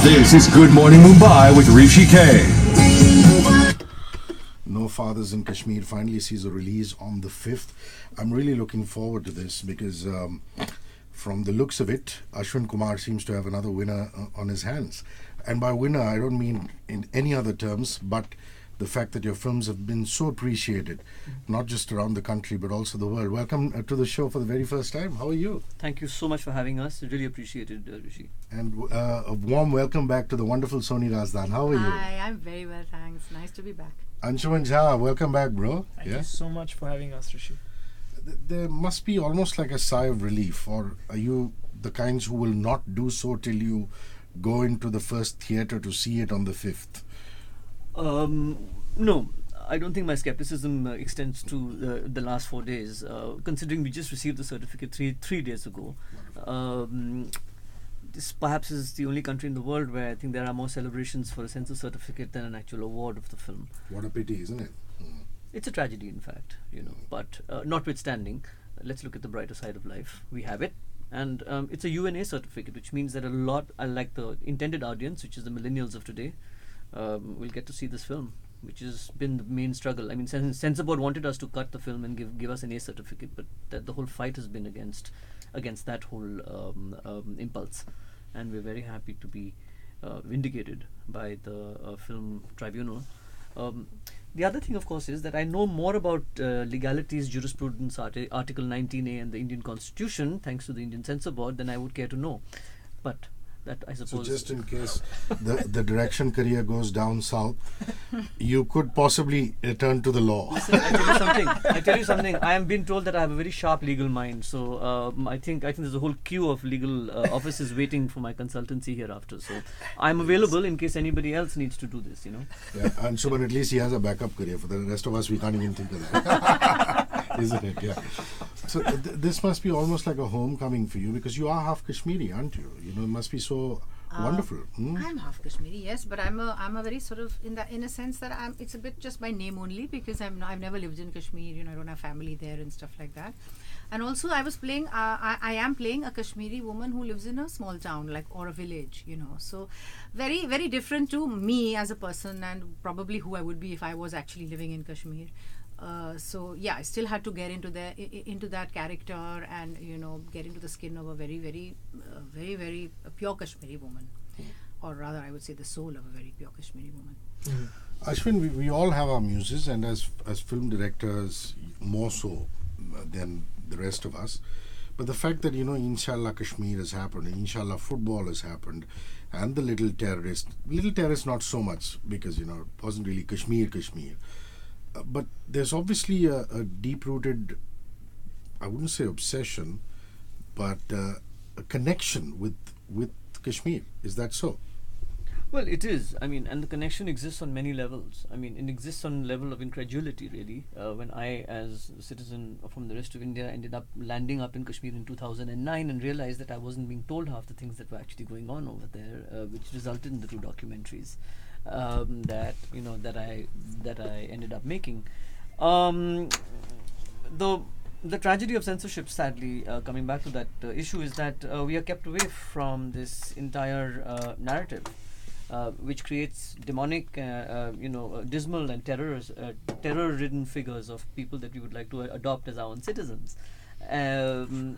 This is Good Morning Mumbai with Hrishi K. No Fathers in Kashmir finally sees a release on the 5th. I'm really looking forward to this because from the looks of it, Ashvin Kumar seems to have another winner on his hands. And by winner, I don't mean in any other terms, but the fact that your films have been so appreciated, not just around the country, but also the world. Welcome to the show for the very first time. How are you? Thank you so much for having us. Really appreciated, Rishi. And a warm welcome back to the wonderful Soni Razdan. How are you? Hi, I'm very well, thanks. Nice to be back. Anshuman, welcome back, bro. Thank you so much for having us, Rishi. There must be almost like a sigh of relief, or are you the kinds who will not do so till you go into the first theatre to see it on the 5th? No, I don't think my skepticism extends to the last 4 days, considering we just received the certificate three days ago. This perhaps is the only country in the world where I think there are more celebrations for a censor certificate than an actual award of the film. What a pity, isn't it? It's a tragedy, in fact, but notwithstanding, let's look at the brighter side of life. We have it. And it's a UNA certificate, which means that a lot, like the intended audience, which is the millennials of today, will get to see this film, which has been the main struggle. I mean, Censor Board wanted us to cut the film and give us an A certificate, but the whole fight has been against that whole impulse. And we're very happy to be vindicated by the film tribunal. The other thing, of course, is that I know more about legalities, jurisprudence, Article 19A and the Indian Constitution, thanks to the Indian Censor Board, than I would care to know. But that, I suppose... So just in case the direction career goes down south, you could possibly return to the law. Listen, I tell you something. I am being told that I have a very sharp legal mind. So I think there's a whole queue of legal offices waiting for my consultancy hereafter. So I'm available in case anybody else needs to do this, Yeah, Anshuman, at least he has a backup career. For the rest of us, we can't even think of that. Isn't it? Yeah. So this must be almost like a homecoming for you because you are half Kashmiri, aren't you? It must be so wonderful. I'm half Kashmiri, yes, but I'm a very sort of in a sense that it's a bit just by name only because I've never lived in Kashmir. I don't have family there and stuff like that. And also, I was playing. I am playing a Kashmiri woman who lives in a small town, or a village. So very, very different to me as a person, and probably who I would be if I was actually living in Kashmir. So yeah, I still had to get into that character and get into the skin of a very, very, very, very pure Kashmiri woman, or rather, I would say the soul of a very pure Kashmiri woman. Ashwin, we all have our muses, and as film directors, more so than the rest of us. But the fact that Inshallah Kashmir has happened, Inshallah football has happened, and the Little Terrorist not so much because it wasn't really Kashmir. But there's obviously a deep-rooted, I wouldn't say obsession, but a connection with Kashmir. Is that so? Well, it is. I mean, and the connection exists on many levels. I mean, it exists on a level of incredulity, really. When I, as a citizen from the rest of India, ended up landing up in Kashmir in 2009 and realized that I wasn't being told half the things that were actually going on over there, which resulted in the two documentaries. That I ended up making. The tragedy of censorship, sadly, coming back to that issue, is that we are kept away from this entire narrative, which creates demonic, dismal and terror-ridden figures of people that we would like to adopt as our own citizens.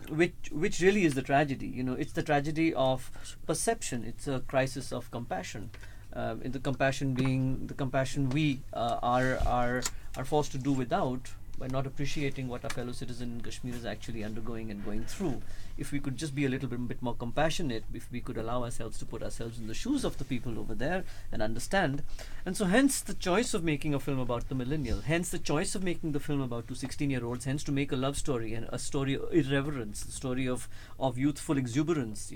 Which really is the tragedy. It's the tragedy of perception. It's a crisis of compassion. The compassion being the compassion we are forced to do without by not appreciating what our fellow citizen in Kashmir is actually undergoing and going through. If we could just be a little bit more compassionate, if we could allow ourselves to put ourselves in the shoes of the people over there and understand. And so hence the choice of making a film about the millennial, hence the choice of making the film about two 16-year-olds, hence to make a love story and a story of irreverence, a story of youthful exuberance,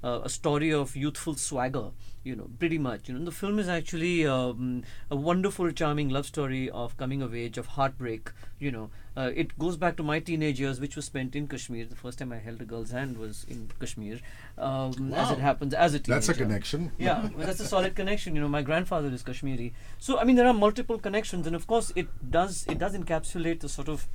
a story of youthful swagger, pretty much. The film is actually a wonderful, charming love story of coming of age, of heartbreak. It goes back to my teenage years, which was spent in Kashmir. The first time I held a girl's hand was in Kashmir, as it happens, as a teenager. That's a connection. Yeah, well, that's a solid connection. My grandfather is Kashmiri. So, I mean, there are multiple connections, and of course, it does encapsulate the sort of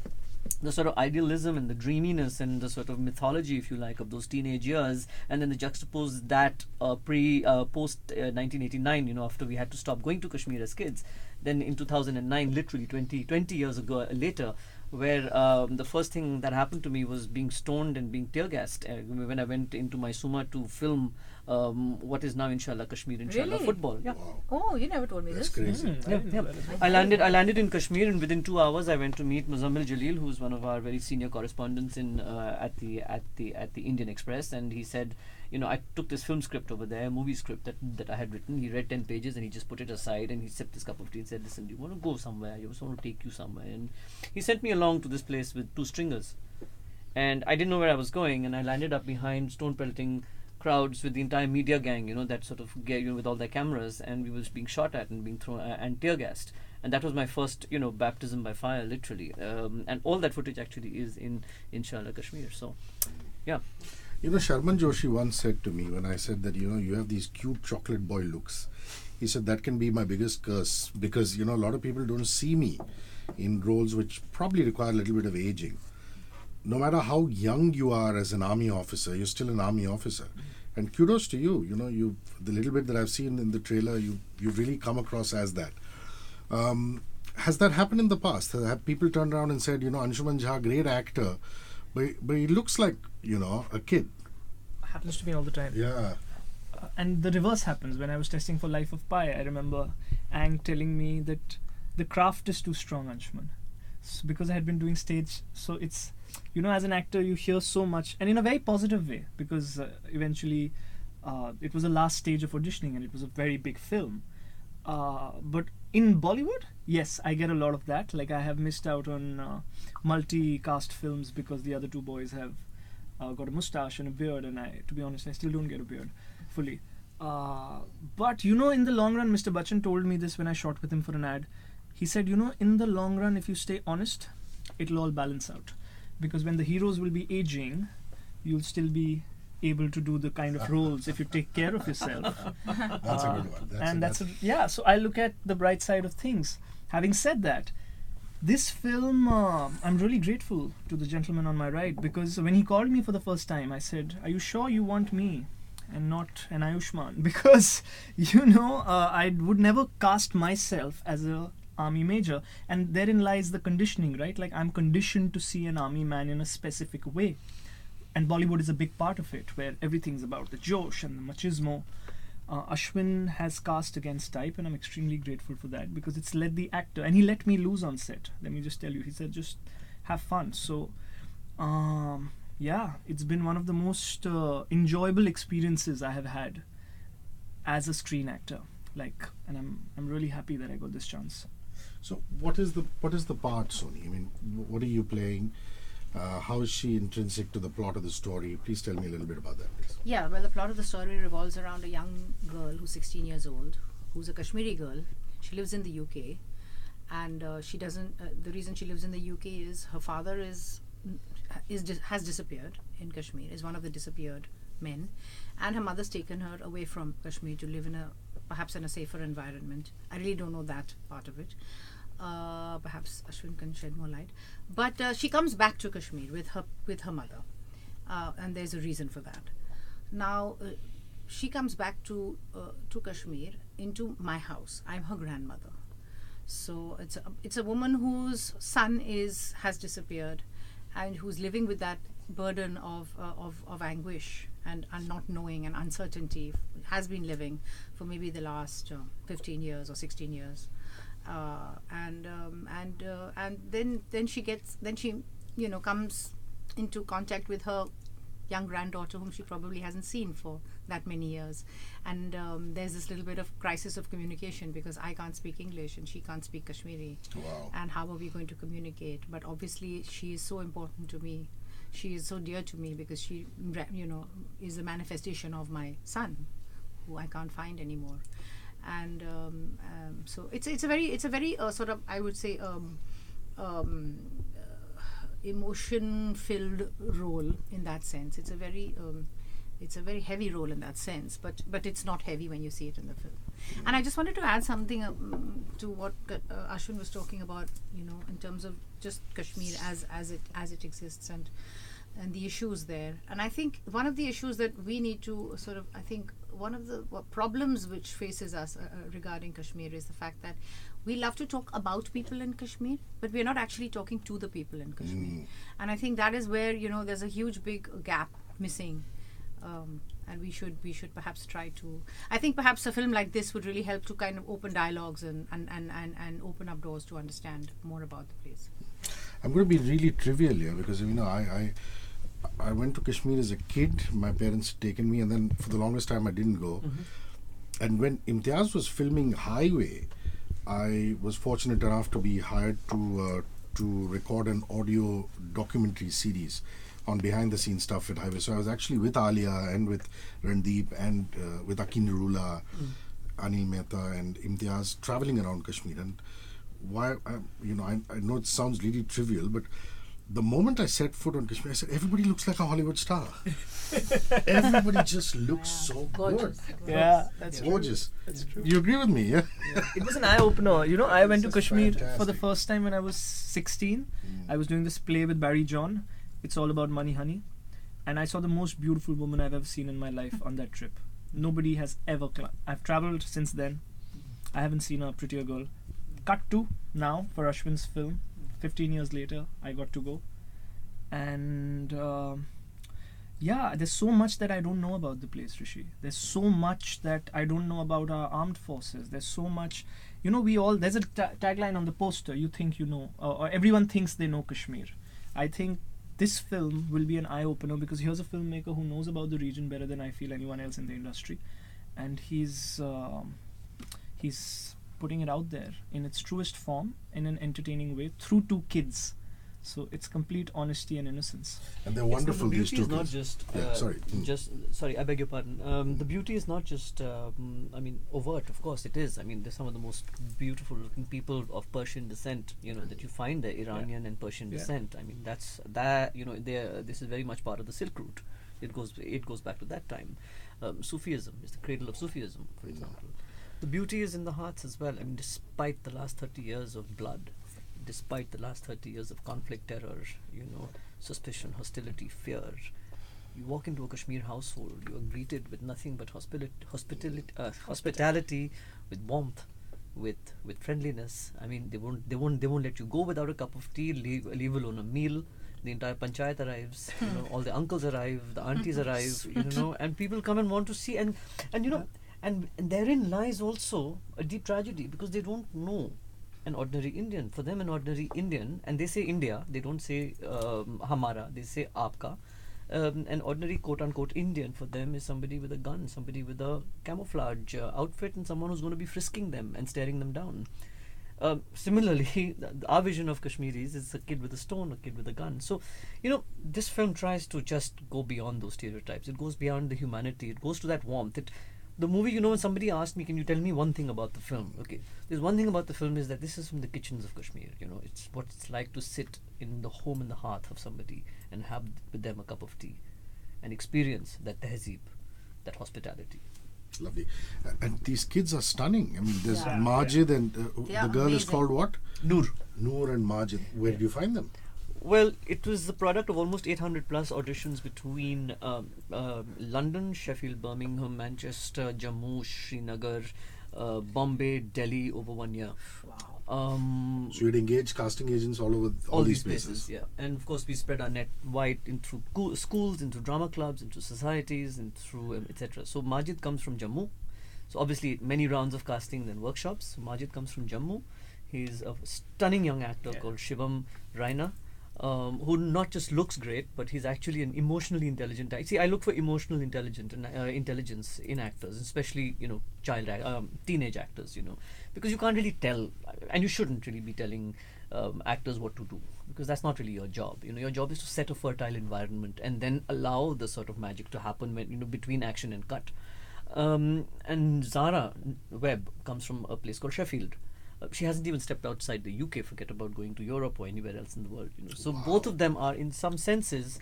the sort of idealism and the dreaminess and the sort of mythology, if you like, of those teenage years, and then they juxtapose that post 1989, after we had to stop going to Kashmir as kids. Then in 2009, literally 20 years ago later, where the first thing that happened to me was being stoned and being tear gassed when I went into my Suma to film what is now Inshallah Kashmir, Inshallah Really? football. Yeah. Oh. Oh, you never told me That's this. crazy. Yeah. I landed in Kashmir, and within 2 hours I went to meet Muzammil Jalil, who's one of our very senior correspondents in at the Indian Express, and he said, I took this film script over there, movie script that I had written. He read 10 pages and he just put it aside, and he sipped his cup of tea and said, "Listen, do you want to go somewhere? You want to take you somewhere?" And he sent me along to this place with 2 stringers, and I didn't know where I was going, and I landed up behind stone pelting crowds with the entire media gang, that sort of with all their cameras, and we was being shot at and being thrown and tear gassed. And that was my first, baptism by fire, literally. And all that footage actually is in Inshallah Kashmir. So, yeah. Sharman Joshi once said to me when I said that, you have these cute chocolate boy looks. He said that can be my biggest curse because, a lot of people don't see me in roles which probably require a little bit of aging. No matter how young you are as an army officer, you're still an army officer. And kudos to you. The little bit that I've seen in the trailer, you've really come across as that. Has that happened in the past? Have people turned around and said, Anshuman Jha, great actor, but he looks like, a kid? Happens to me all the time. Yeah. And the reverse happens. When I was testing for Life of Pi, I remember Ang telling me that the craft is too strong, Anshuman. Because I had been doing stage, so it's, as an actor you hear so much, and in a very positive way, because eventually it was the last stage of auditioning and it was a very big film. But in Bollywood, yes, I get a lot of that. Like, I have missed out on multi-cast films because the other 2 boys have got a moustache and a beard, and to be honest, I still don't get a beard fully. But in the long run, Mr. Bachchan told me this when I shot with him for an ad. He said, in the long run, if you stay honest, it'll all balance out. Because when the heroes will be aging, you'll still be able to do the kind of roles if you take care of yourself. That's a good one. So I look at the bright side of things. Having said that, this film, I'm really grateful to the gentleman on my right, because when he called me for the first time, I said, "Are you sure you want me and not an Ayushman?" Because, I would never cast myself as a army major, and therein lies the conditioning, right? Like, I'm conditioned to see an army man in a specific way, and Bollywood is a big part of it, where everything's about the josh and the machismo. Ashvin has cast against type, and I'm extremely grateful for that, because it's let the actor, and he let me loose on set. Let me just tell you, he said, just have fun. So it's been one of the most enjoyable experiences I have had as a screen actor, and I'm really happy that I got this chance. So what is the part, Soni? I mean, what are you playing? How is she intrinsic to the plot of the story? Please tell me a little bit about that, please. Yeah, well, the plot of the story revolves around a young girl who's 16 years old, who's a Kashmiri girl. She lives in the UK, and she doesn't. The reason she lives in the UK is her father has disappeared in Kashmir. Is one of the disappeared men, and her mother's taken her away from Kashmir to live perhaps in a safer environment. I really don't know that part of it. Perhaps Ashwin can shed more light. But she comes back to Kashmir with her mother, and there's a reason for that. Now she comes back to Kashmir into my house. I'm her grandmother, so it's a woman whose son has disappeared, and who's living with that burden of anguish and not knowing and uncertainty. Has been living for maybe the last 15 years or 16 years. And then she comes into contact with her young granddaughter, whom she probably hasn't seen for that many years, and there's this little bit of crisis of communication, because I can't speak English and she can't speak Kashmiri. Wow. And how are we going to communicate? But obviously she is so important to me, she is so dear to me, because she is a manifestation of my son, who I can't find anymore. And so it's a very sort of, I would say, emotion-filled role in that sense. It's a very It's a very heavy role in that sense, but it's not heavy when you see it in the film. And I just wanted to add something to what Ashwin was talking about, in terms of just Kashmir as it exists and the issues there. And I think one of the issues that we need to one of the problems which faces us regarding Kashmir is the fact that we love to talk about people in Kashmir, but we're not actually talking to the people in Kashmir. And I think that is where, there's a huge big gap missing. And we should perhaps try to. I think perhaps a film like this would really help to kind of open dialogues and open up doors to understand more about the place. I'm going to be really trivial here because I went to Kashmir as a kid. My parents had taken me, and then for the longest time I didn't go. And when Imtiaz was filming Highway, I was fortunate enough to be hired to record an audio documentary series on behind the scenes stuff at Highway. So I was actually with Alia and with Randeep and with Akin Rula, Anil Mehta and Imtiaz traveling around Kashmir. And why I know it sounds really trivial, but the moment I set foot on Kashmir, I said, everybody looks like a Hollywood star. Everybody just looks so Gorgeous. good. Yeah, that's Gorgeous. That's true. You agree with me, yeah? It was an eye-opener. I went to This is Kashmir for the fantastic. first time when I was 16. I was doing this play with Barry John. It's all about money, honey. And I saw the most beautiful woman I've ever seen in my life on that trip. Nobody has ever... I've traveled since then. I haven't seen a prettier girl. Cut to now for Ashwin's film. 15 years later, I got to go. And... there's so much that I don't know about the place, Rishi. There's so much that I don't know about our armed forces. There's so much... there's a tagline on the poster, you think you know, or everyone thinks they know Kashmir. I think this film will be an eye-opener because here's a filmmaker who knows about the region better than I feel anyone else in the industry. And he's putting it out there in its truest form, in an entertaining way, through two kids. So it's complete honesty and innocence. And they're Yes, wonderful, the these beauty two is not kids. just sorry, I beg your pardon. The beauty is not just overt. Of course it is. I mean, they're some of the most beautiful looking people of Persian descent that you find there, Iranian and Persian descent. I mean, this is very much part of the Silk Route. It goes back to that time. Sufism is the cradle of Sufism, for example. The beauty is in the hearts as well. I mean, despite the last 30 years of blood, despite the last 30 years of conflict, terror, suspicion, hostility, fear, you walk into a Kashmir household, you are greeted with nothing but hospitality, with warmth, with friendliness. I mean, they won't let you go without a cup of tea, leave alone a meal. The entire panchayat arrives, all the uncles arrive, the aunties arrive, and people come and want to see, and therein lies also a deep tragedy because they don't know an ordinary Indian. For them, an ordinary Indian, and they say India, they don't say Hamara, they say Aapka. An ordinary quote-unquote Indian for them is somebody with a gun, somebody with a camouflage outfit, and someone who's going to be frisking them and staring them down. Similarly, our vision of Kashmiris is a kid with a stone, a kid with a gun. So, this film tries to just go beyond those stereotypes. It goes beyond the humanity. It goes to that warmth. The movie, when somebody asked me, can you tell me one thing about the film? Okay, there's one thing about the film is that this is from the kitchens of Kashmir. It's what it's like to sit in the home and the hearth of somebody and have with them a cup of tea and experience that tehzeeb, that hospitality. Lovely. And these kids are stunning. I mean, there's Yeah. Majid and They the are girl is amazing. called what? Noor. Noor and Majid. Where did you find them? Well, it was the product of almost 800 plus auditions between London, Sheffield, Birmingham, Manchester, Jammu, Srinagar, Bombay, Delhi over 1 year. Wow. So you'd engage casting agents all over all these places. Yeah. And of course, we spread our net wide into schools, into drama clubs, into societies, and through etc. So Majid comes from Jammu. So obviously, many rounds of casting and workshops. So Majid comes from Jammu. He's a stunning young actor called Shivam Raina. Who not just looks great, but he's actually an emotionally intelligent actor. See, I look for emotional intelligence in actors, especially teenage actors. Because you can't really tell, and you shouldn't really be telling actors what to do, because that's not really your job. Your job is to set a fertile environment and then allow the sort of magic to happen when between action and cut. And Zara Webb comes from a place called Sheffield. She hasn't even stepped outside the UK, forget about going to Europe or anywhere else in the world. So both of them are in some senses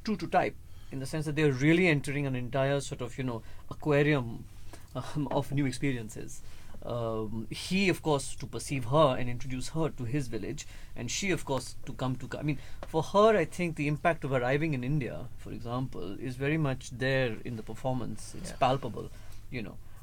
true to type. in the sense that they're really entering an entire sort of, aquarium of new experiences. He, of course, to perceive her and introduce her to his village, and she, of course, to come to. I mean, for her, I think the impact of arriving in India, for example, is very much there in the performance. It's palpable,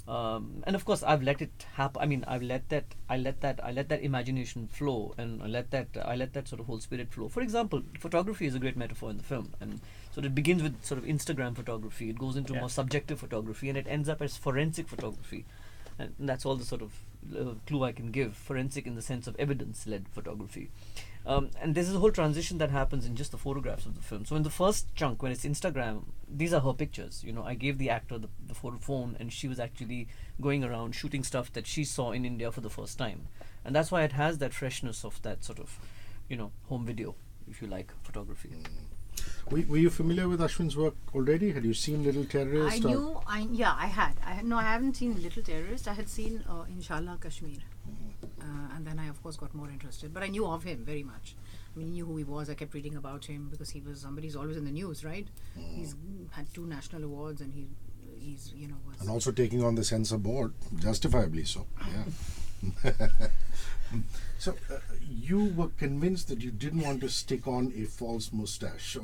and of course, I've let it happen. I mean, I let that imagination flow, and I let that sort of whole spirit flow. For example, photography is a great metaphor in the film, and so it begins with sort of Instagram photography. It goes into more subjective photography, and it ends up as forensic photography. And that's all the sort of clue I can give. Forensic in the sense of evidence-led photography. And there's a whole transition that happens in just the photographs of the film. So in the first chunk, when it's Instagram, these are her pictures. I gave the actor the phone, and she was actually going around shooting stuff that she saw in India for the first time. And that's why it has that freshness of that sort of, home video, if you like, photography. Were you familiar with Ashwin's work already? Had you seen Little Terrorist? I had. No, I haven't seen Little Terrorist. I had seen Inshallah Kashmir. And then I, of course, got more interested. But I knew of him very much. I mean, I knew who he was. I kept reading about him because he was somebody who's always in the news, right? He's had 2 national awards, and he's was... And also taking on the censor board, justifiably so. Yeah. So, you were convinced that you didn't want to stick on a false moustache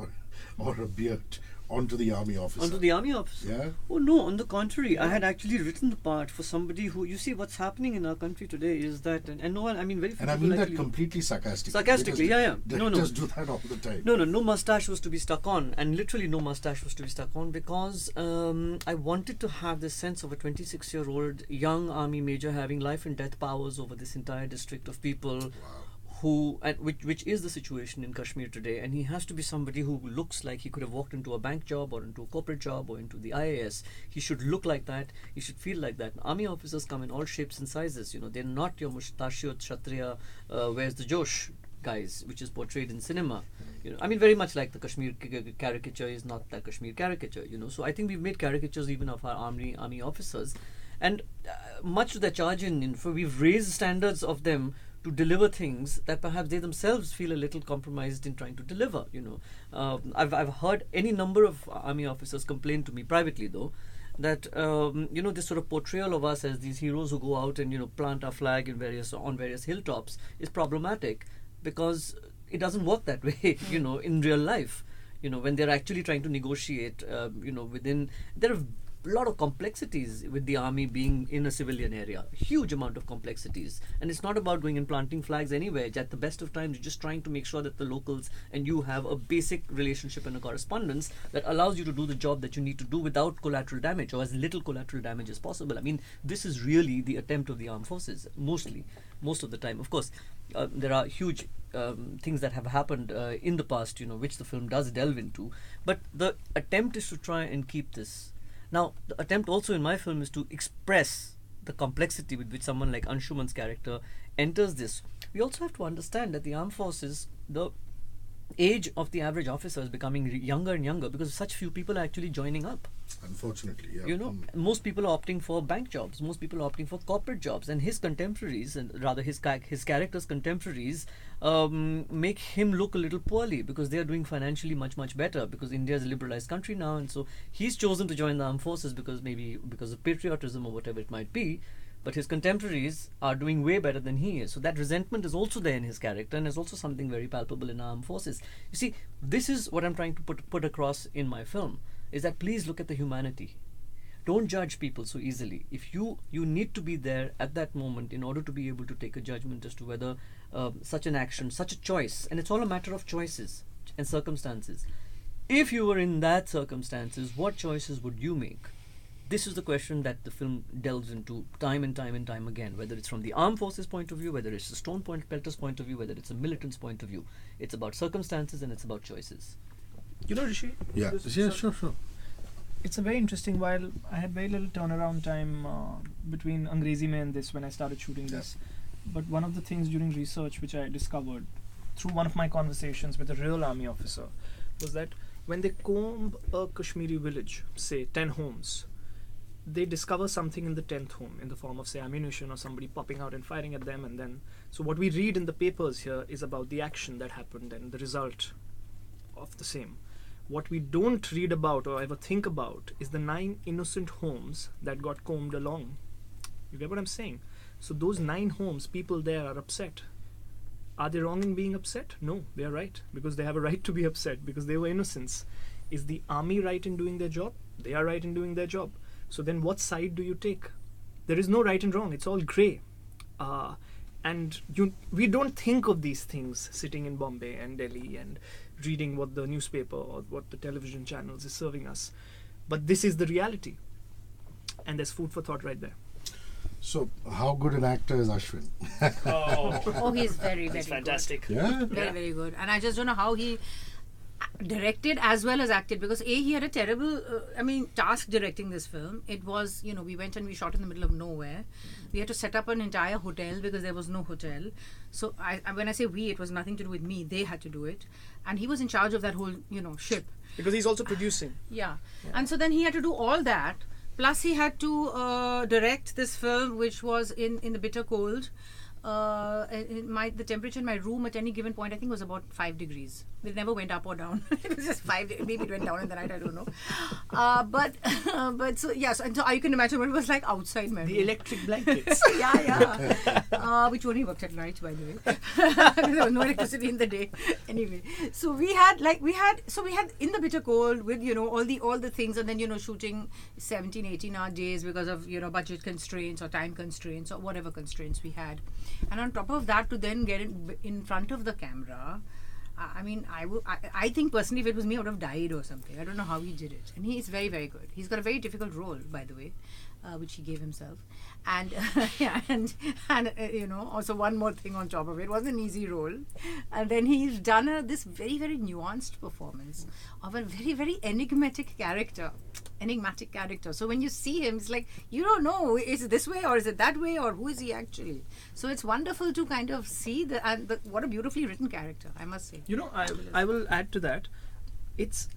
or a beard onto the army officer. Onto the army officer? Yeah. Oh no, on the contrary. I had actually written the part for somebody who, you see, what's happening in our country today is that, and no one, I mean, very few and I people mean that actually completely sarcastically. Sarcastically, yeah. No. Just do that all the time. No mustache was to be stuck on, and literally no mustache was to be stuck on, because I wanted to have this sense of a 26-year-old young army major having life and death powers over this entire district of people. Wow. Which is the situation in Kashmir today, and he has to be somebody who looks like he could have walked into a bank job or into a corporate job or into the IAS. He should look like that. He should feel like that. Army officers come in all shapes and sizes. They're not your mustachioed Kshatriya, where's the Josh guys, which is portrayed in cinema. I mean, very much like the Kashmir caricature is not the Kashmir caricature. So I think we've made caricatures even of our army officers, and much to their charge we've raised standards of them to deliver things that perhaps they themselves feel a little compromised in trying to deliver. I've heard any number of army officers complain to me privately, though, that this sort of portrayal of us as these heroes who go out and plant our flag on various hilltops is problematic, because it doesn't work that way. In real life, when they're actually trying to negotiate, there are a lot of complexities with the army being in a civilian area, huge amount of complexities, and it's not about going and planting flags anywhere. At the best of times, you're just trying to make sure that the locals and you have a basic relationship and a correspondence that allows you to do the job that you need to do without collateral damage, or as little collateral damage as possible. I mean, this is really the attempt of the armed forces, most of the time. Of course, there are huge things that have happened in the past, which the film does delve into, but the attempt is to try and keep this. Now, the attempt also in my film is to express the complexity with which someone like Anshuman's character enters this. We also have to understand that the armed forces, the age of the average officer is becoming younger and younger because such few people are actually joining up. Unfortunately, yeah. Most people are opting for bank jobs. Most people are opting for corporate jobs, and his contemporaries, and rather his character's contemporaries, make him look a little poorly because they are doing financially much better, because India is a liberalized country now, and so he's chosen to join the armed forces because of patriotism or whatever it might be. But his contemporaries are doing way better than he is. So that resentment is also there in his character, and is also something very palpable in armed forces. You see, this is what I'm trying to put across in my film, is that please look at the humanity. Don't judge people so easily. If you need to be there at that moment in order to be able to take a judgment as to whether such an action, such a choice, and it's all a matter of choices and circumstances. If you were in that circumstances, what choices would you make? This is the question that the film delves into time and time again, whether it's from the armed forces point of view, whether it's the stone pelter's point of view, whether it's a militant's point of view. It's about circumstances and it's about choices. Hrishi? Yeah, sure. It's a very interesting, while I had very little turnaround time between Angrezi Mein and this when I started shooting this. But one of the things during research which I discovered through one of my conversations with a real army officer was that when they comb a Kashmiri village, say 10 homes, they discover something in the 10th home in the form of, say, ammunition or somebody popping out and firing at them. And then, so what we read in the papers here is about the action that happened and the result of the same. What we don't read about or ever think about is the 9 innocent homes that got combed along. You get what I'm saying? So those 9 homes, people there are upset. Are they wrong in being upset? No, they are right, because they have a right to be upset, because they were innocents. Is the army right in doing their job? They are right in doing their job. So then what side do you take? There is no right and wrong. It's all grey. And we don't think of these things sitting in Bombay and Delhi and reading what the newspaper or what the television channels is serving us. But this is the reality. And there's food for thought right there. So, how good an actor is Ashwin? Oh, he's very, very fantastic. Yeah? Very, very good. And I just don't know how he directed as well as acted, because he had a terrible task directing this film. It was, we went and we shot in the middle of nowhere. We had to set up an entire hotel because there was no hotel. So when I say we, it was nothing to do with me. They had to do it, and he was in charge of that whole ship, because he's also producing. yeah. And so then he had to do all that, plus he had to direct this film, which was in the bitter cold. The temperature in my room at any given point, I think, was about 5 degrees. It never went up or down. It was just 5. Maybe it went down in the night. I don't know. But so yeah. So you can imagine what it was like outside my room. The electric blankets. yeah. Which only worked at night, by the way. There was no electricity in the day. Anyway, so we had in the bitter cold with all the things, and then shooting 17, 18-hour days because of budget constraints or time constraints or whatever constraints we had. And on top of that, to then get in front of the camera, I think personally, if it was me, I would have died or something. I don't know how he did it. And he is very, very good. He's got a very difficult role, by the way, which he gave himself. And also one more thing on top of it. It was an easy role. And then he's done this very, very nuanced performance of a very, very enigmatic character. So when you see him, it's like, you don't know, is it this way or is it that way, or who is he actually? So it's wonderful to kind of see what a beautifully written character, I must say. I will add to that. It's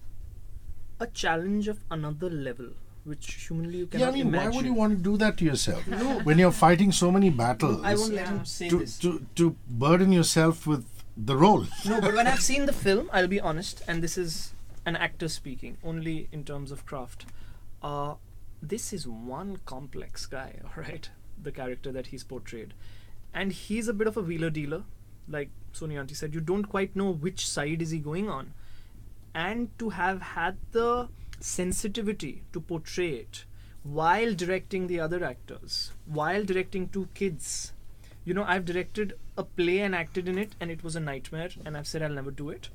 a challenge of another level, which humanly you cannot imagine. Why would you want to do that to yourself? When you're fighting so many battles, I won't let him say this. To burden yourself with the role. No, but when I've seen the film, I'll be honest, and this is an actor speaking, only in terms of craft. This is one complex guy, alright? The character that he's portrayed. And he's a bit of a wheeler dealer. Like Soni auntie said, you don't quite know which side is he going on. And to have had the sensitivity to portray it while directing the other actors, while directing 2 kids. I've directed a play and acted in it, and it was a nightmare, and I've said I'll never do it.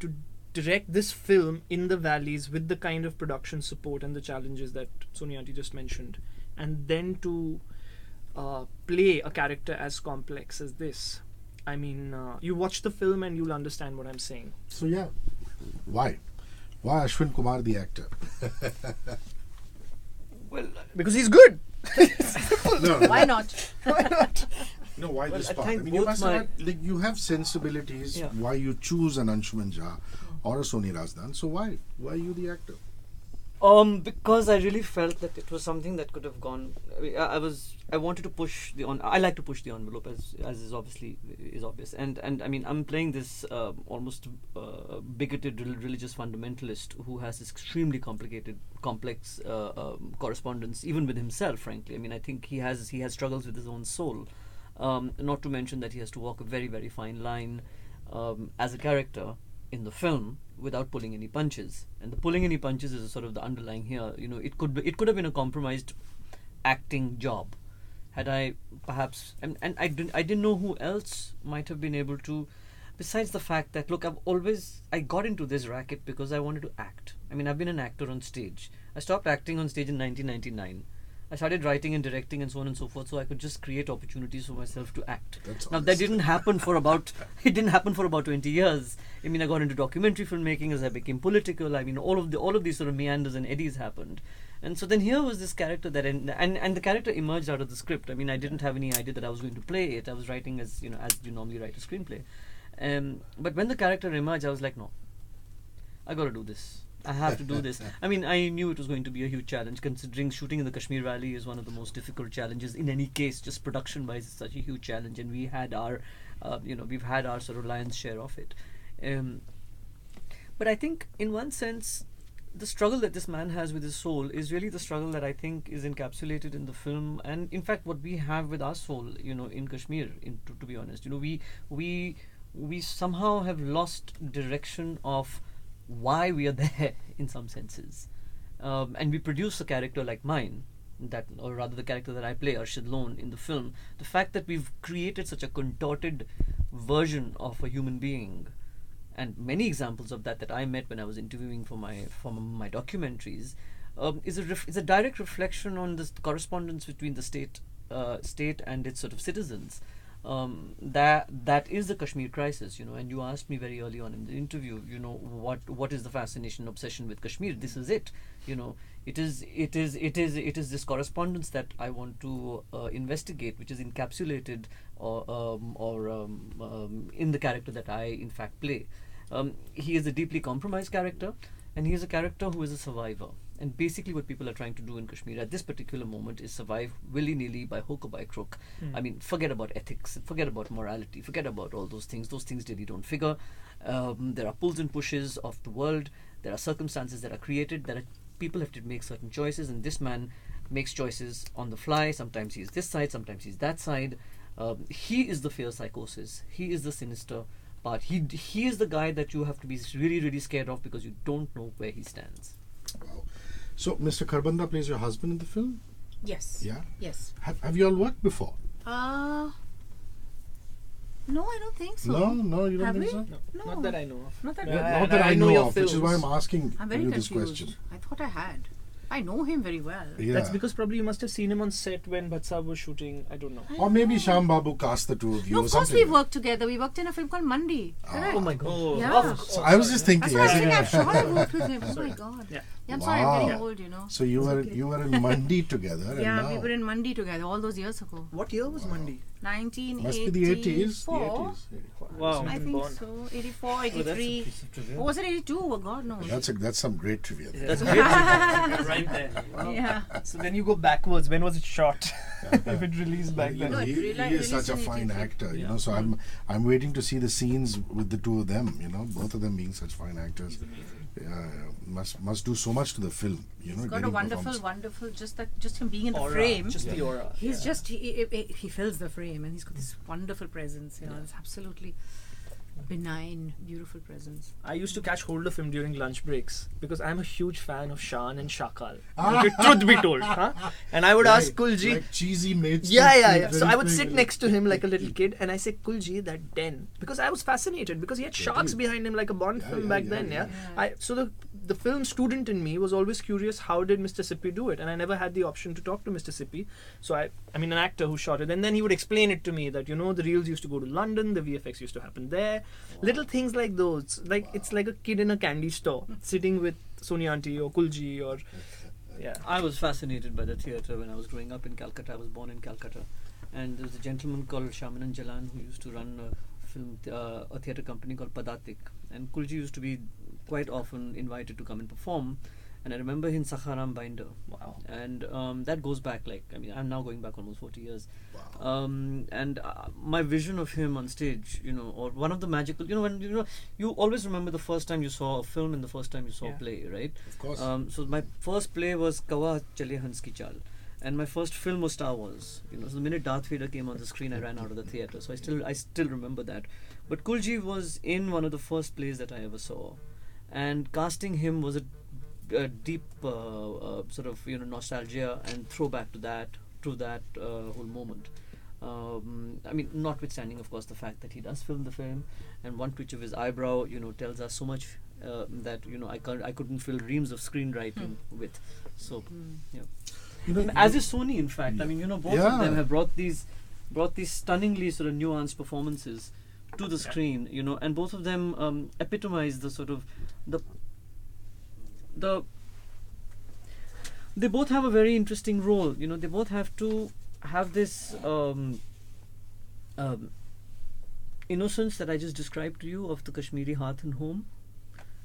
To direct this film in the valleys with the kind of production support and the challenges that Soni auntie just mentioned, and then to play a character as complex as this. You watch the film and you'll understand what I'm saying. So yeah, why Ashwin Kumar the actor? Well, because he's good. No. Why not? Why not? No, why Well, this I part? think You both must my- have you have sensibilities. Yeah. Why you choose an Anshuman Jha or a Soni Razdan? So why are you the actor? Because I really felt that it was something that could have gone. I wanted to push I like to push the envelope, as is obvious. And I'm playing this almost bigoted religious fundamentalist who has this extremely complex correspondence, even with himself. Frankly, I think he has struggles with his own soul. Not to mention that he has to walk a very, very fine line as a character in the film without pulling any punches, and the pulling any punches is sort of the underlying here. It could have been a compromised acting job had I perhaps and I didn't know who else might have been able to, besides the fact that I got into this racket because I wanted to act. I've been an actor on stage. I stopped acting on stage in 1999. I started writing and directing and so on and so forth, so I could just create opportunities for myself to act. Now that didn't happen for about 20 years. I got into documentary filmmaking as I became political. All of these sort of meanders and eddies happened. And so then here was this character that and the character emerged out of the script. I didn't have any idea that I was going to play it. I was writing as you normally write a screenplay. But when the character emerged, I was like, no, I got to do this. I have to do this. I knew it was going to be a huge challenge, considering shooting in the Kashmir Valley is one of the most difficult challenges in any case. Just production-wise, it's such a huge challenge, and we've had our sort of lion's share of it. But I think, in one sense, the struggle that this man has with his soul is really the struggle that I think is encapsulated in the film, and in fact, what we have with our soul, in Kashmir. To be honest, we somehow have lost direction of why we are there in some senses, and we produce a character like mine, or rather the character that I play, Arshad Lone, in the film. The fact that we've created such a contorted version of a human being, and many examples of that I met when I was interviewing for my documentaries, is a direct reflection on this correspondence between the state and its sort of citizens. That is the Kashmir crisis, and you asked me very early on in the interview, what is the fascination, obsession with Kashmir? This is it. It is this correspondence that I want to investigate, which is encapsulated in the character that I in fact play. He is a deeply compromised character, and he is a character who is a survivor. And basically what people are trying to do in Kashmir at this particular moment is survive willy-nilly, by hook or by crook. I mean, forget about ethics, forget about morality, forget about all those things. Those things really don't figure. There are pulls and pushes of the world. There are circumstances that are created, people have to make certain choices, and this man makes choices on the fly. Sometimes he's this side, sometimes he's that side. He is the fear psychosis. He is the sinister part. He is the guy that you have to be really, really scared of, because you don't know where he stands. Wow. So, Mr. Kharbanda plays your husband in the film? Yes. Yeah? Yes. Have you all worked before? No, I don't think so. No, you don't Have think we? so? No, not that I know of. Not that Not that I know your of, which is why I'm films. asking I'm very you this confused. question. I thought I had. I know him very well. Yeah. That's because probably you must have seen him on set when Bhatsab was shooting. I don't know. Or maybe Shyam Babu cast the two of you No, or of course something. we worked together. We worked in a film called Mandi. Correct? Oh my God. Yeah. So I was just thinking. That's what as I'm in- saying. I'm sure I worked with him. Oh my God. Yeah. I'm sorry, I'm getting Wow. old, So you were in Mandi together. And Yeah, now we were in Mandi together all those years ago. What year was Mandi? 1984. Must be the 80s. The 80s. Wow. I think so. 84, 83. Or was it 82? Oh God, no. That's some great trivia. there. That's great. Right there. Wow. Yeah. So then you go backwards. When was it shot? If it released back You know, then. No, he it is such a released in fine 83. actor, Yeah. So I'm waiting to see the scenes with the two of them, both of them being such fine actors. He's amazing. Yeah, must do so much to the film, He's got getting a wonderful, performance. just him being in the Aura, frame. just the aura. He's yeah. just he fills the frame, and he's got this wonderful presence. It's absolutely benign, beautiful presence. I used to catch hold of him during lunch breaks because I'm a huge fan of Shan and Shakal. Okay, truth be told, huh? And I would ask Kulji. like cheesy mates. Yeah. So I would sit next to him like a little kid, and I say, Kulji, that den, because I was fascinated because he had sharks behind him like a Bond film back then. Yeah. So the film student in me was always curious, how did Mr. Sippy do it? And I never had the option to talk to Mr. Sippy. So I mean, an actor who shot it, and then he would explain it to me that the reels used to go to London, the VFX used to happen there. Little things like those, like it's like a kid in a candy store sitting with Soni auntie or Kulji or yeah. I was fascinated by the theatre when I was growing up in Calcutta. I was born in Calcutta, and there was a gentleman called Shaman Jalan who used to run a theatre company called Padatik, and Kulji used to be quite often invited to come and perform. And I remember in Sakharam Binder. Wow. And that goes back, I'm now going back almost 40 years. Wow. And my vision of him on stage, or one of the magical, when you always remember the first time you saw a film and the first time you saw a play, right? Of course. So my first play was Kawa Chale Hans Ki Chal. And my first film was Star Wars. So the minute Darth Vader came on the screen, I ran out of the theatre. So I still remember that. But Kulji was in one of the first plays that I ever saw. And casting him was a deep sort of nostalgia and throwback to that whole moment. I mean, notwithstanding of course the fact that he does film the film, and one twitch of his eyebrow tells us so much that I couldn't fill reams of screenwriting with. So yeah, as is Soni, in fact. I mean, both of them have brought these stunningly sort of nuanced performances to the screen, and both of them epitomize the sort of they both have a very interesting role. They both have to have this innocence that I just described to you of the Kashmiri hearth and home,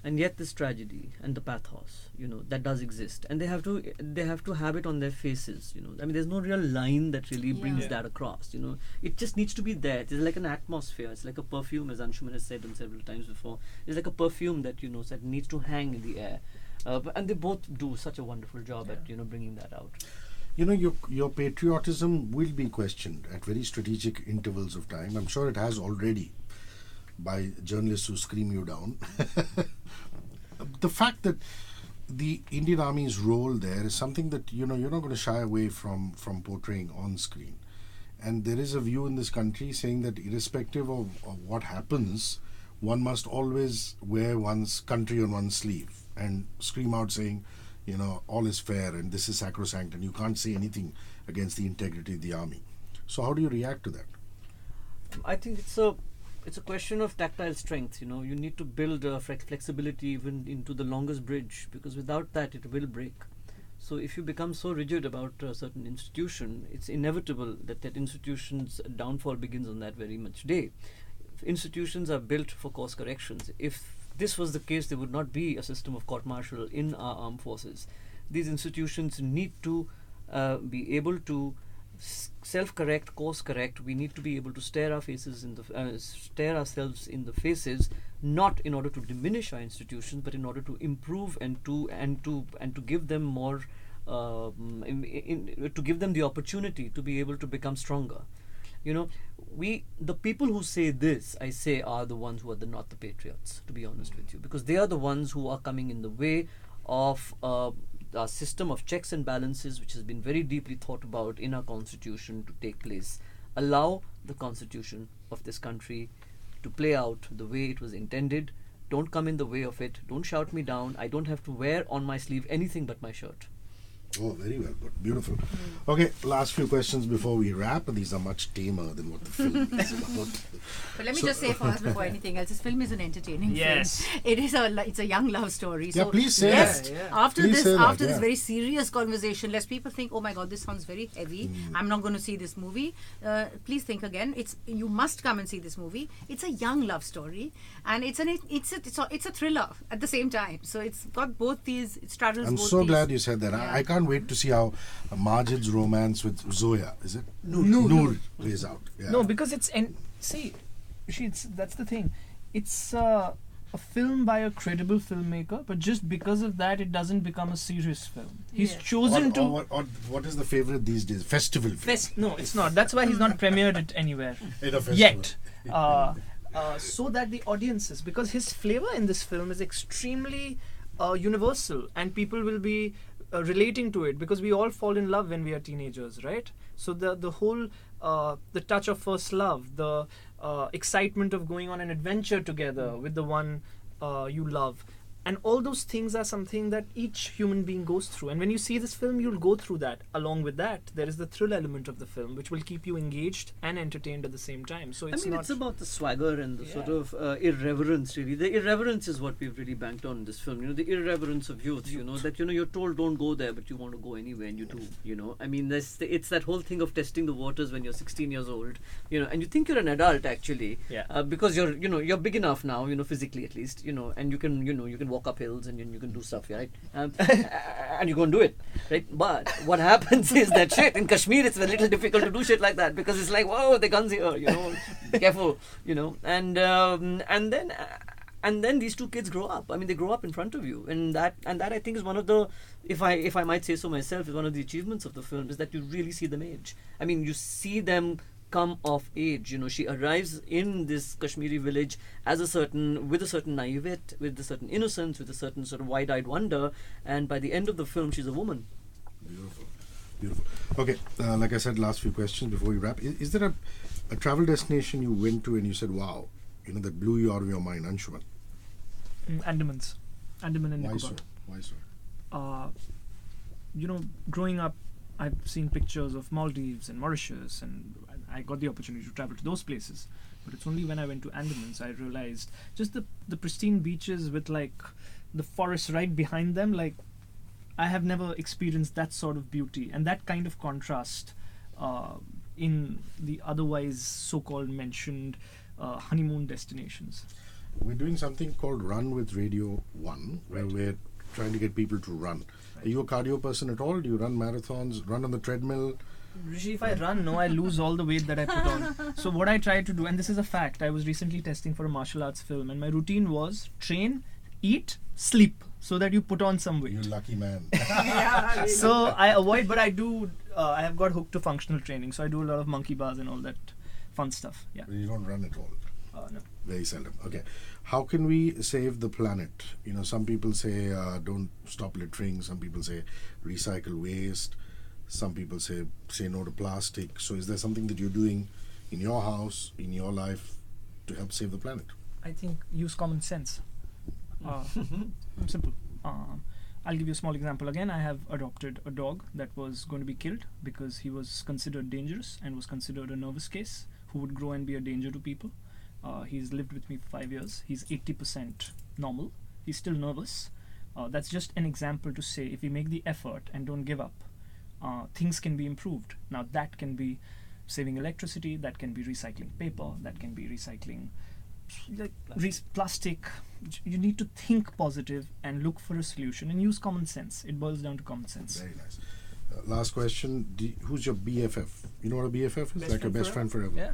and yet this tragedy and the pathos, that does exist, and they have to have it on their faces. I mean, there's no real line that really brings Yeah. that across. It just needs to be there. It's like an atmosphere. It's like a perfume, as Anshuman has said on several times before. It's like a perfume that that needs to hang in the air. And they both do such a wonderful job at bringing that out. Your patriotism will be questioned at very strategic intervals of time. I'm sure it has already, by journalists who scream you down. The fact that the Indian Army's role there is something that you're not going to shy away from portraying on screen. And there is a view in this country saying that irrespective of what happens, one must always wear one's country on one's sleeve and scream out saying, all is fair and this is sacrosanct and you can't say anything against the integrity of the army. So how do you react to that? I think it's a question of tactile strength. You need to build flexibility even into the longest bridge, because without that it will break. So if you become so rigid about a certain institution, it's inevitable that institution's downfall begins on that very much day. Institutions are built for course corrections. If this was the case, there would not be a system of court-martial in our armed forces. These institutions need to be able to self-correct, course-correct. We need to be able to stare ourselves in the faces, not in order to diminish our institutions, but in order to improve and to give them more, to give them the opportunity to be able to become stronger. The people who say this, I say, are the ones who are not the patriots, to be honest with you, because they are the ones who are coming in the way of a system of checks and balances which has been very deeply thought about in our constitution to take place. Allow the constitution of this country to play out the way it was intended. Don't come in the way of it. Don't shout me down. I don't have to wear on my sleeve anything but my shirt. Oh, very well put. Beautiful. Okay, last few questions before we wrap. These are much tamer than what the film is about. But let me just say first, before anything else, this film is an entertaining Yes. film. It's a young love story. Yeah, So please say lest that. after Please this say that, after this yeah. very serious conversation, lest people think, oh my God, this sounds very heavy. I'm not going to see this movie. Please think again. You must come and see this movie. It's a young love story, and it's a thriller at the same time. So it's got both these. It straddles I'm both so these. glad you said that. Yeah. I can't wait to see how Majid's romance with Zoya, is it? Noor plays out. Yeah. No, because that's the thing. It's a film by a credible filmmaker, but just because of that, it doesn't become a serious film. He's Yes. chosen to. Or what is the favorite these days? Festival film. No, it's not. That's why he's not premiered it anywhere In a festival. yet. So that the audiences, because his flavor in this film is extremely universal, and people will be relating to it, because we all fall in love when we are teenagers, right? So the whole the touch of first love, the excitement of going on an adventure together with the one you love, and all those things are something that each human being goes through. And when you see this film, you'll go through that. Along with that, there is the thrill element of the film, which will keep you engaged and entertained at the same time. So it's it's about the swagger and the sort of irreverence, really. The irreverence is what we've really banked on in this film. The irreverence of youth. That you're told don't go there, but you want to go anyway, and you do. I mean, it's that whole thing of testing the waters when you're 16 years old. And you think you're an adult actually, because you're big enough now, physically at least, and you can walk up hills and you can do stuff, right? And you go and do it, right? But what happens is that shit in Kashmir, it's a little difficult to do shit like that, because it's like, whoa, the guns here, be careful, and then these two kids grow up. I mean, they grow up in front of you, and that I think is one of the, if I might say so myself, is one of the achievements of the film, is that you really see them age. I mean, you see them come of age. She arrives in this Kashmiri village with a certain naivete, with a certain innocence, with a certain sort of wide-eyed wonder, and by the end of the film, she's a woman. Beautiful. Okay, like I said, last few questions before we wrap. Is there a travel destination you went to and you said, wow, that blew you out of your mind, Anshuman? Andaman and Nicobar. Why so? Growing up, I've seen pictures of Maldives and Mauritius, and I got the opportunity to travel to those places. But it's only when I went to Andamans I realized just the pristine beaches with like the forest right behind them. Like, I have never experienced that sort of beauty and that kind of contrast in the otherwise so-called mentioned honeymoon destinations. we're doing something called Run with Radio 1, where we're trying to get people to run. Are you a cardio person at all? Do you run marathons, run on the treadmill? Rishi, if I run, no, I lose all the weight that I put on. So what I try to do, and this is a fact, I was recently testing for a martial arts film, and my routine was train, eat, sleep, so that you put on some weight. You're a lucky man. So I avoid, but I do, I have got hooked to functional training, so I do a lot of monkey bars and all that fun stuff. Yeah. But you don't run at all. No. Very seldom. Okay. How can we save the planet? You know, some people say don't stop littering. Some people say recycle waste. Some people say no to plastic. So is there something that you're doing in your house, in your life, to help save the planet? I think use common sense. Simple. I'll give you a small example. Again, I have adopted a dog that was going to be killed because he was considered dangerous and was considered a nervous case who would grow and be a danger to people. He's lived with me for 5 years. He's 80% normal. He's still nervous. That's just an example to say if we make the effort and don't give up, things can be improved. Now that can be saving electricity, that can be recycling paper, that can be recycling plastic. You need to think positive and look for a solution and use common sense. It boils down to common sense. Very nice. Last question. Who's your BFF? You know what a BFF is? Like a best friend forever. Yeah.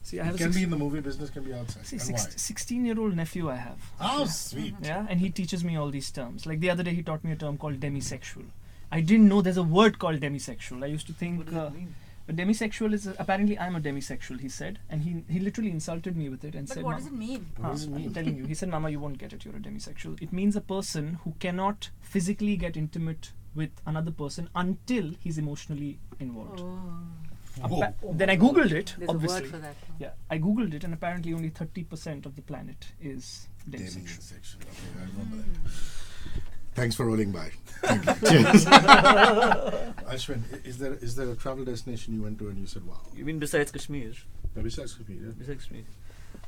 See, I have Can be in the movie business, can be outside. See, And why? 16-year-old nephew I have. Oh, sweet. Yeah, and he teaches me all these terms. Like the other day, he taught me a term called demisexual. I didn't know there's a word called demisexual. I used to think What does it mean? a demisexual is apparently I'm a demisexual. He said, and he literally insulted me with it and But said, what does it mean? What does it I'm mean? telling you. He said, Mama, you won't get it. You're a demisexual. It means a person who cannot physically get intimate with another person until he's emotionally involved. Whoa. Then I googled it. There's obviously. a word for that. Yeah, I googled it, and apparently only 30% of the planet is demisexual. Demisexual. Okay, I remember that. Thanks for rolling by. Thank you. Cheers. Ashwin, is there a travel destination you went to and you said, wow? You mean besides Kashmir? Besides Kashmir, yeah. Besides Kashmir.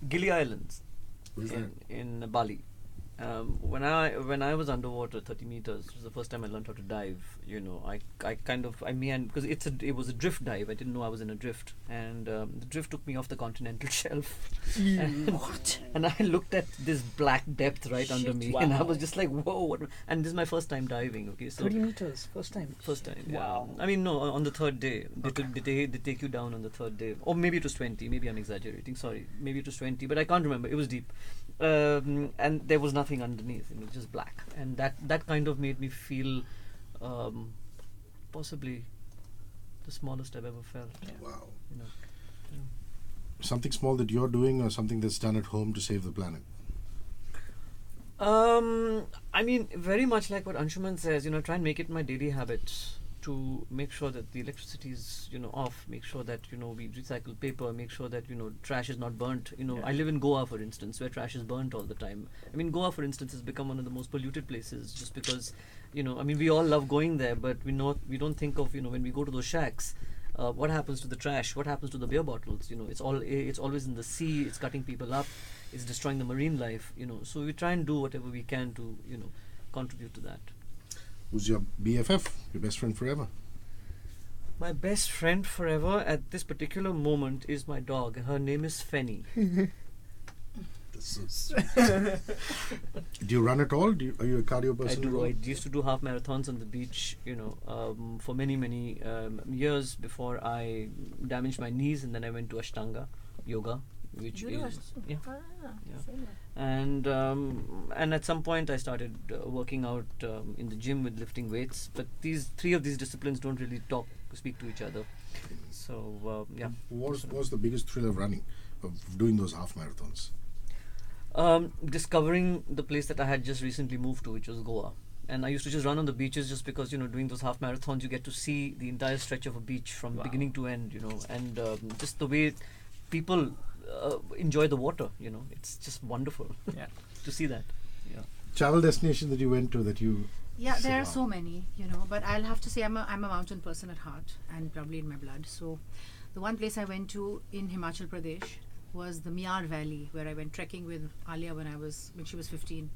Gili Islands Where's that? in Bali. When I was underwater 30 meters, it was the first time I learned how to dive. You know, I mean, because it was a drift dive. I didn't know I was in a drift, and the drift took me off the continental shelf. What? And I looked at this black depth right under me, and I was just like, whoa! What? And this is my first time diving. Okay, so 30 meters, first time. first time. Wow. Yeah. I mean, no, on the third day. They take you down on the third day. Or maybe it was 20. Maybe I'm exaggerating. Sorry. Maybe it was 20. But I can't remember. It was deep. And there was nothing underneath. It was just black. And that kind of made me feel possibly the smallest I've ever felt. Wow. You know. Something small that you're doing or something that's done at home to save the planet? I mean, very much like what Anshuman says, you know, try and make it my daily habit to make sure that the electricity is, you know, off, make sure that, you know, we recycle paper, make sure that, you know, trash is not burnt. You know, I live in Goa, for instance, where trash is burnt all the time. I mean, Goa, for instance, has become one of the most polluted places just because, you know, I mean, we all love going there, but we don't think of, you know, when we go to those shacks, what happens to the trash, what happens to the beer bottles, you know, it's always in the sea, it's cutting people up, it's destroying the marine life, you know, so we try and do whatever we can to, you know, contribute to that. Who's your BFF, your best friend forever? My best friend forever at this particular moment is my dog. Her name is Fenny. That's so sweet. Do you run at all? Are you a cardio I person? at do. all? I used to do half marathons on the beach, you know, for many years before I damaged my knees, and then I went to Ashtanga yoga, which is yeah. And at some point I started working out in the gym with lifting weights. But three of these disciplines don't really speak to each other. So yeah. What was the biggest thrill of running, of doing those half marathons? Discovering the place that I had just recently moved to, which was Goa. And I used to just run on the beaches just because, you know, doing those half marathons, you get to see the entire stretch of a beach from beginning to end, you know, and just the way people enjoy the water, you know, it's just wonderful to see that. Yeah. Travel destination that you went to that you... Yeah, there are Wow. so many, you know, but I'll have to say I'm a mountain person at heart and probably in my blood. So the one place I went to in Himachal Pradesh was the Miyar Valley, where I went trekking with Alia when she was 15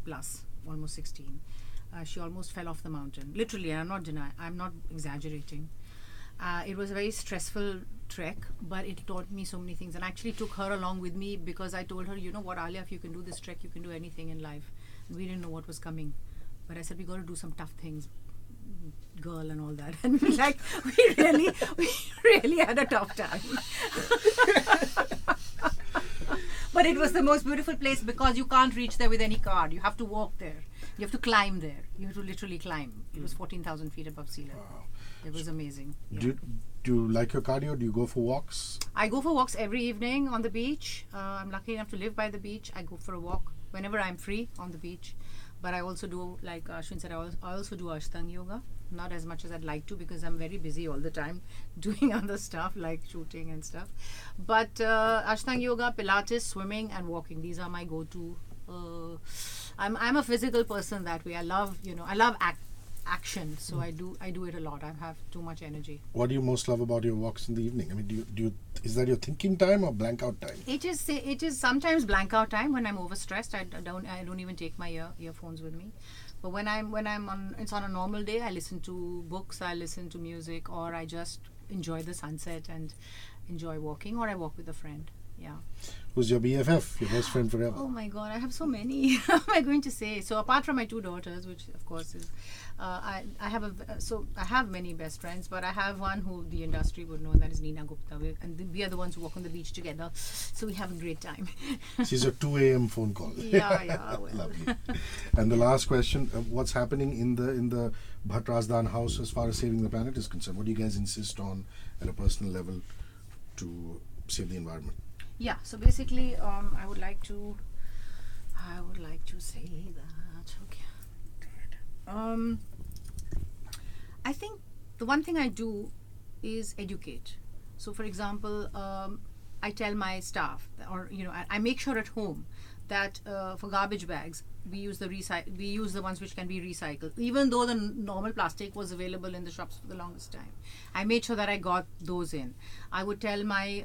plus, almost 16. She almost fell off the mountain. Literally, I'm not exaggerating. It was a very stressful trek, but it taught me so many things. And I actually took her along with me because I told her, you know what, Alia, if you can do this trek, you can do anything in life. And we didn't know what was coming. But I said, we got to do some tough things, girl, and all that. And we really had a tough time. But it was the most beautiful place because you can't reach there with any car. You have to walk there. You have to climb there. You have to literally climb. It was 14,000 feet above sea level. Wow. It was amazing. Yeah. Do you like your cardio? Do you go for walks? I go for walks every evening on the beach. I'm lucky enough to live by the beach. I go for a walk whenever I'm free on the beach. But I also do, like Ashwin said, I also do Ashtanga yoga. Not as much as I'd like to because I'm very busy all the time doing other stuff like shooting and stuff. But Ashtanga yoga, Pilates, swimming and walking. These are my go-to. I'm a physical person that way. I love action, so I do it a lot. I have too much energy. What do you most love about your walks in the evening? I mean, is that your thinking time or blank out time? It is sometimes blank out time when I'm overstressed. I don't even take my earphones with me. But when it's on a normal day, I listen to books, I listen to music, or I just enjoy the sunset and enjoy walking, or I walk with a friend. Yeah. Who's your BFF, your best friend forever? Oh my God, I have so many. How am I going to say? So apart from my two daughters, which of course is, I have many best friends, but I have one who the industry would know, and that is Nina Gupta. We are the ones who walk on the beach together, so we have a great time. She's a 2 a.m. phone call. Yeah. Well. Lovely. And the last question: what's happening in the Bhat Razdan house as far as saving the planet is concerned? What do you guys insist on at a personal level to save the environment? Yeah, so basically, I would like to say that. Okay. I think the one thing I do is educate. So, for example, I tell my staff, or I make sure at home that for garbage bags we use the ones which can be recycled, even though the normal plastic was available in the shops for the longest time. I made sure that I got those in. I would tell I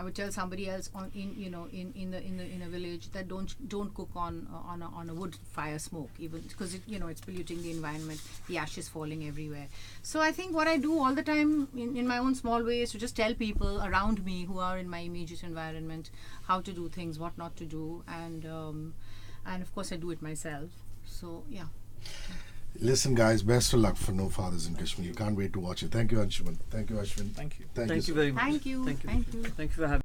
would tell somebody else in a village that don't cook on a wood fire smoke, even because it's polluting the environment, the ashes falling everywhere. So I think what I do all the time in my own small way is to just tell people around me who are in my immediate environment how to do things, what not to do, and of course I do it myself. So yeah. Listen, guys, best of luck for No Fathers in Kashmir. Can't wait to watch it. Thank you, Anshuman. Thank you, Ashvin. Thank you. Thank you very much. Thank you. Thank you for having